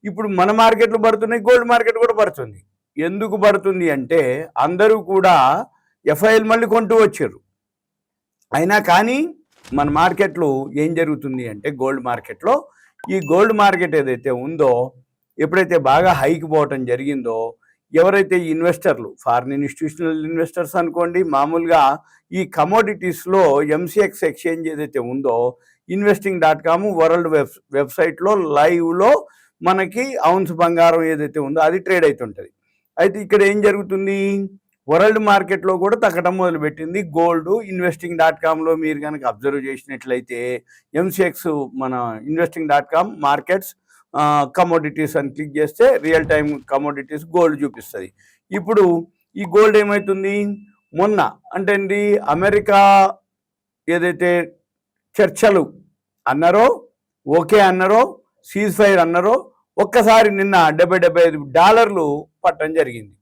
ఇప్పుడు మన మార్కెట్లు పడుతున్నాయి, గోల్డ్ మార్కెట్ కూడా పడుతుంది. ఎందుకు పడుతుంది అంటే అందరూ కూడా ఎఫ్ఐఎల్ మళ్ళీ కొంటూ వచ్చారు. అయినా కానీ మన మార్కెట్లో ఏం జరుగుతుంది అంటే గోల్డ్ మార్కెట్లో ఈ గోల్డ్ మార్కెట్ ఏదైతే ఉందో ఎప్పుడైతే బాగా హైకి పోవటం జరిగిందో ఎవరైతే ఇన్వెస్టర్లు ఫారిన్ ఇన్స్టిట్యూషనల్ ఇన్వెస్టర్స్ అనుకోండి, మామూలుగా ఈ కమోడిటీస్లో ఎంసీఎక్స్ ఎక్స్చేంజ్ ఏదైతే ఉందో investing.com వరల్డ్ వెబ్సైట్లో లైవ్లో మనకి ఔన్స్ బంగారం ఏదైతే ఉందో అది ట్రేడ్ అవుతుంటుంది. అయితే ఇక్కడ ఏం జరుగుతుంది, వరల్డ్ మార్కెట్లో కూడా తగ్గడం మొదలుపెట్టింది గోల్డ్. investing.comలో మీరు కనుక అబ్జర్వ్ చేసినట్లయితే ఎంసీఎక్స్ మన investing.com మార్కెట్స్ కమోడిటీస్ అని క్లిక్ చేస్తే రియల్ టైం కమోడిటీస్ గోల్డ్ చూపిస్తుంది. ఇప్పుడు ఈ గోల్డ్ ఏమవుతుంది, మొన్న అంటే అండి అమెరికా ఏదైతే చర్చలు అన్నారో, ఓకే అన్నారో, సీజ్ ఫైర్ అన్నారో, ఒక్కసారి నిన్న $75 పట్టడం జరిగింది.